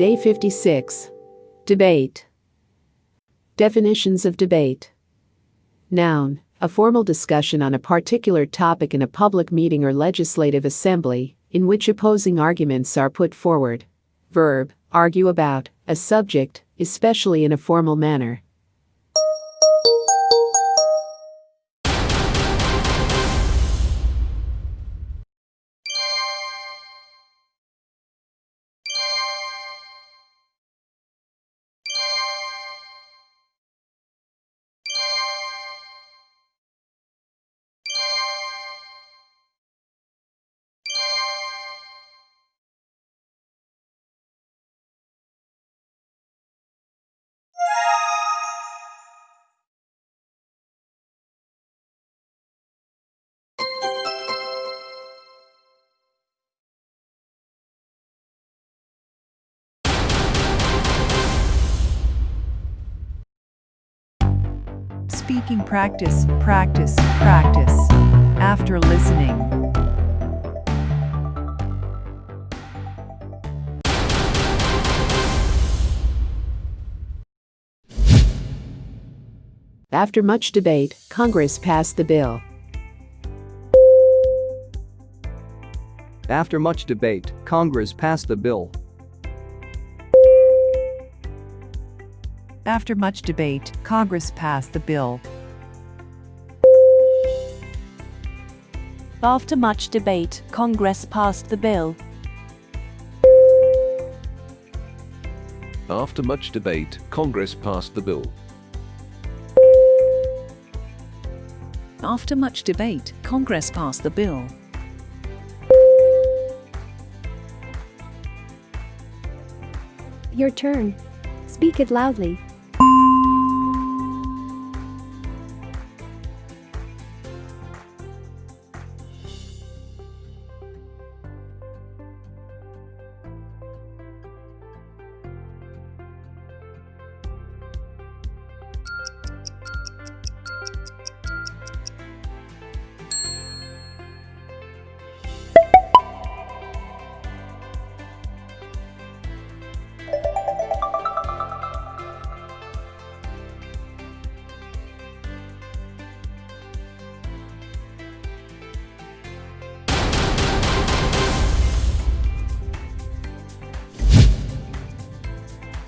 Day 56. Debate. Definitions of debate. Noun, a formal discussion on a particular topic in a public meeting or legislative assembly, in which opposing arguments are put forward. Verb, argue about, a subject, especially in a formal manner. Speaking practice, practice, practice. After listening. After much debate, Congress passed the bill. After much debate, Congress passed the bill. After much debate, Congress passed the bill. After much debate, Congress passed the bill. After much debate, Congress passed the bill. After much debate, Congress passed the bill. Your turn. Speak it loudly.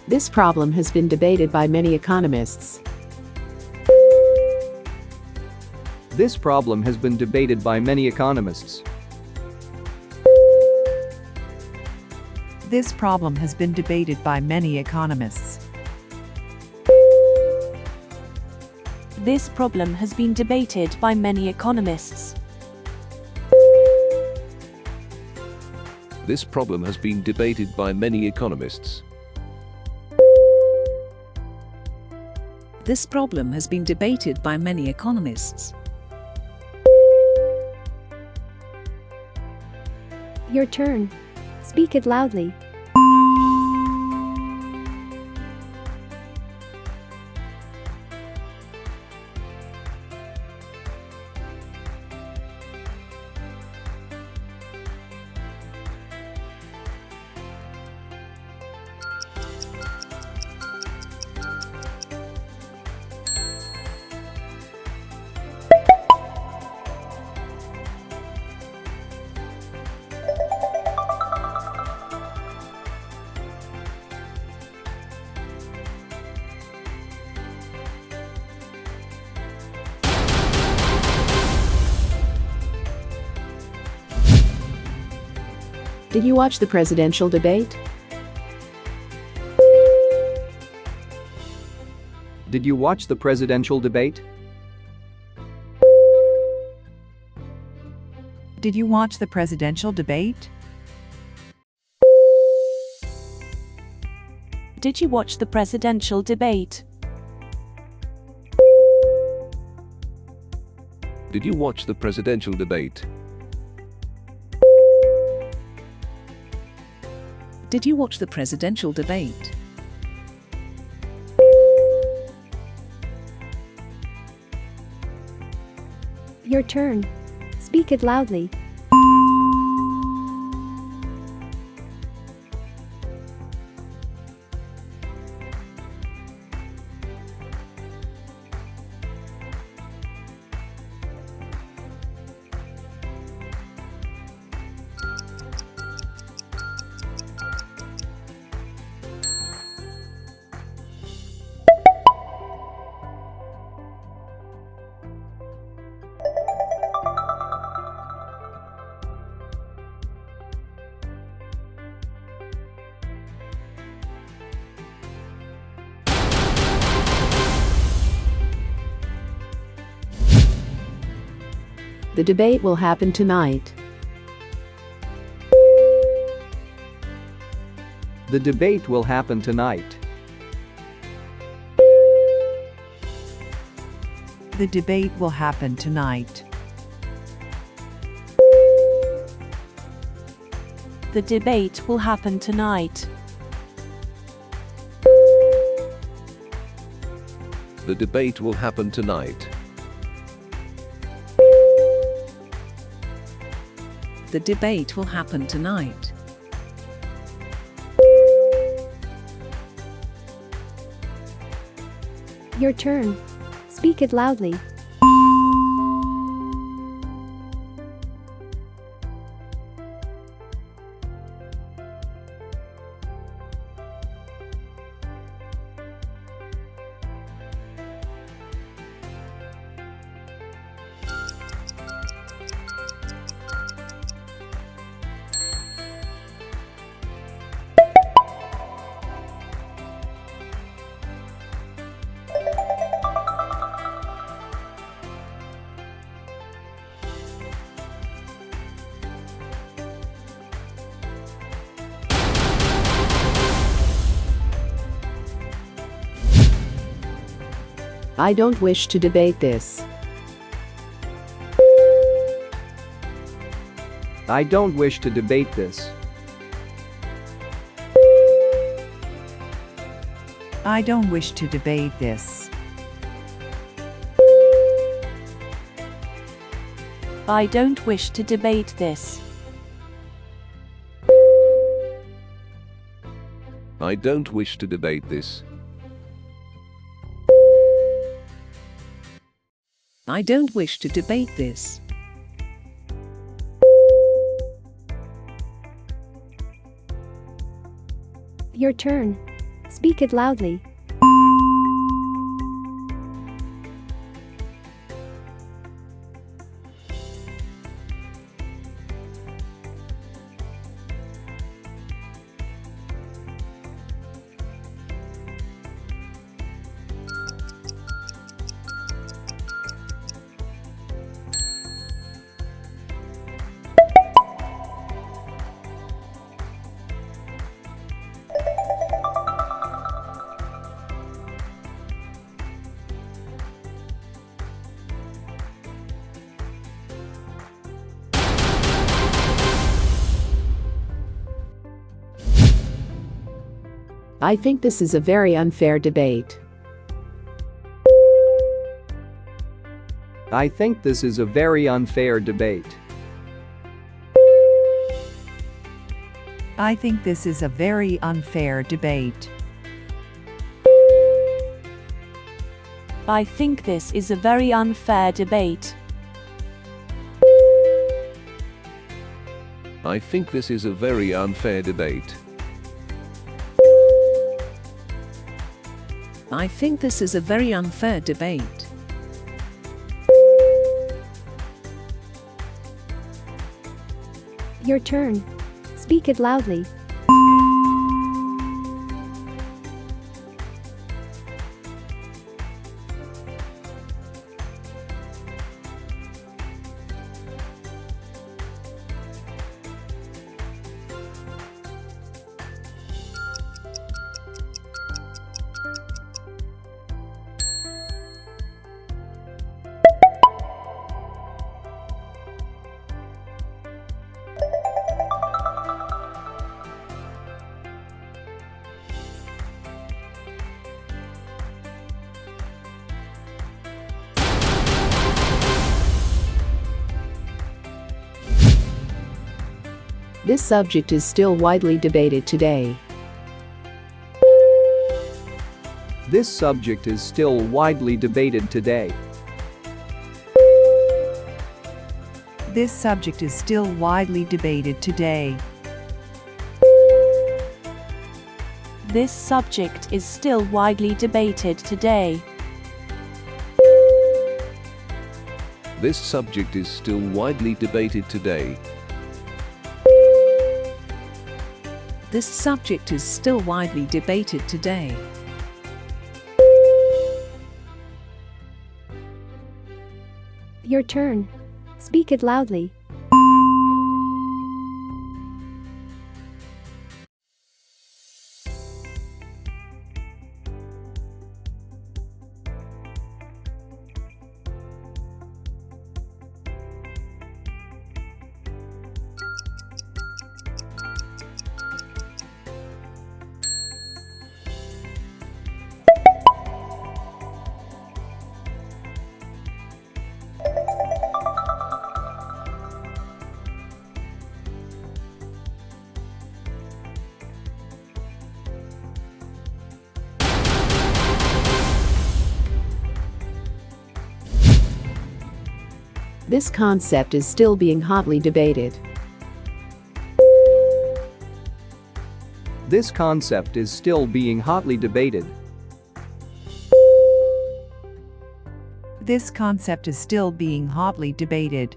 This problem has been debated by many economists. This problem has been debated by many economists. This problem has been debated by many economists. This problem has been debated by many economists. This problem has been debated by many economists. This problem has been debated by many economists. Your turn. Speak it loudly. Did you watch the presidential debate? Did you watch the presidential debate? Did you watch the presidential debate? Did you watch the presidential debate? Did you watch the presidential debate? Did you watch the presidential debate? Your turn. Speak it loudly. The debate will happen tonight. The debate will happen tonight. The debate will happen tonight. The debate will happen tonight. The debate will happen tonight. The debate will happen tonight. Your turn. Speak it loudly. I don't wish to debate this. I don't wish to debate this. I don't wish to debate this. I don't wish to debate this. I don't wish to debate this. I don't wish to debate this. Your turn. Speak it loudly. I think this is a very unfair debate. I think this is a very unfair debate. I think this is a very unfair debate. I think this is a very unfair debate. I think this is a very unfair debate. I think this is a very unfair debate. Your turn. Speak it loudly. This subject is still widely debated today. This subject is still widely debated today. This subject is still widely debated today. This subject is still widely debated today. This subject is still widely debated today. This subject is still widely debated today. Your turn. Speak it loudly. This concept is still being hotly debated. This concept is still being hotly debated. This concept is still being hotly debated.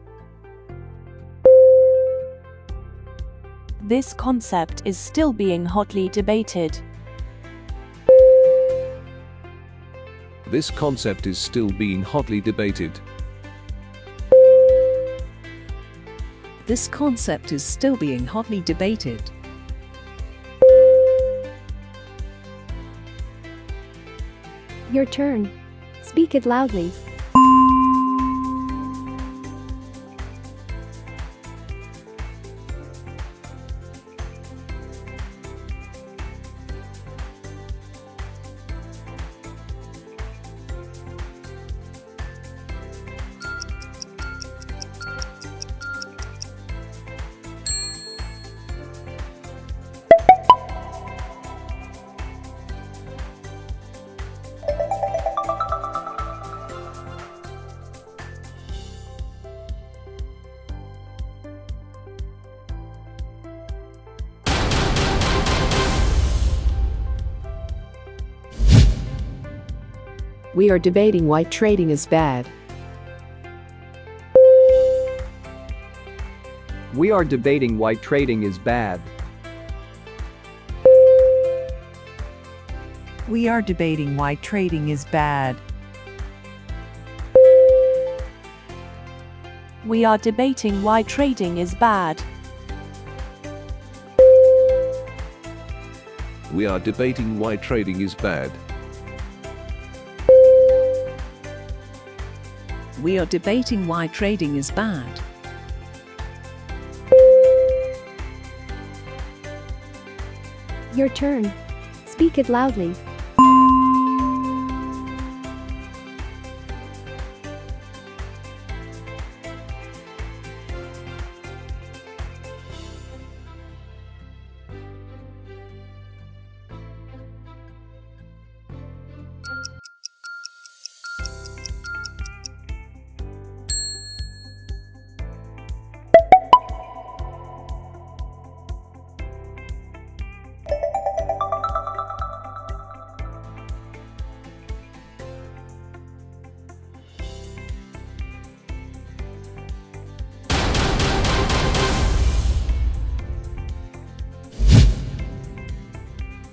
This concept is still being hotly debated. This concept is still being hotly debated. This concept is still being hotly debated. Your turn. Speak it loudly. We are debating why trading is bad. We are debating why trading is bad. We are debating why trading is bad. We are debating why trading is bad. We are debating why trading is bad. We are debating why trading is bad. Your turn. Speak it loudly.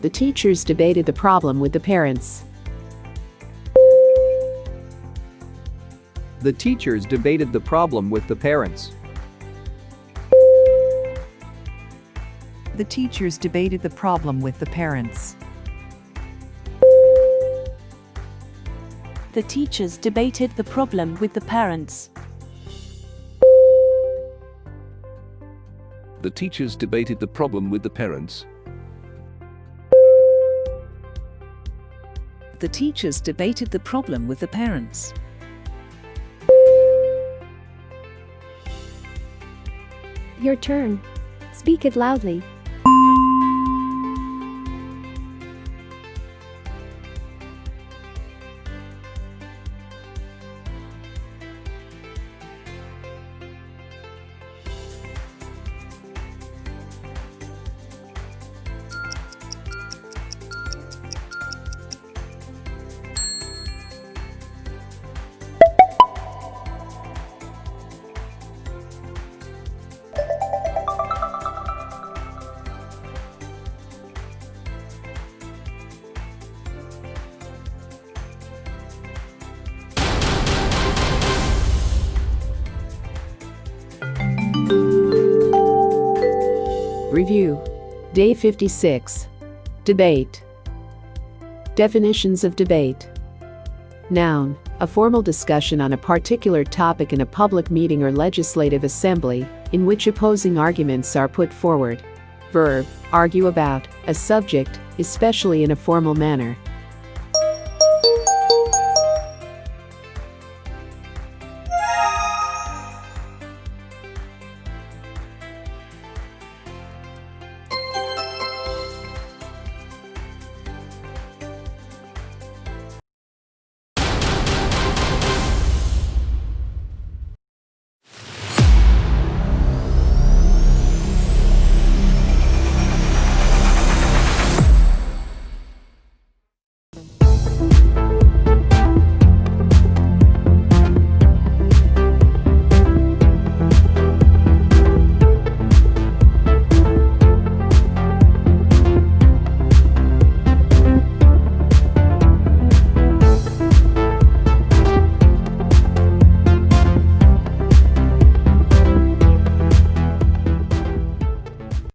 The teachers debated the problem with the parents. The teachers debated the problem with the parents. The teachers debated the problem with the parents. The teachers debated the problem with the parents. The teachers debated the problem with the parents. The teachers debated the problem with the parents. Your turn. Speak it loudly. Review. Day 56. Debate. Definitions of debate. Noun, a formal discussion on a particular topic in a public meeting or legislative assembly, in which opposing arguments are put forward. Verb, argue about, a subject, especially in a formal manner.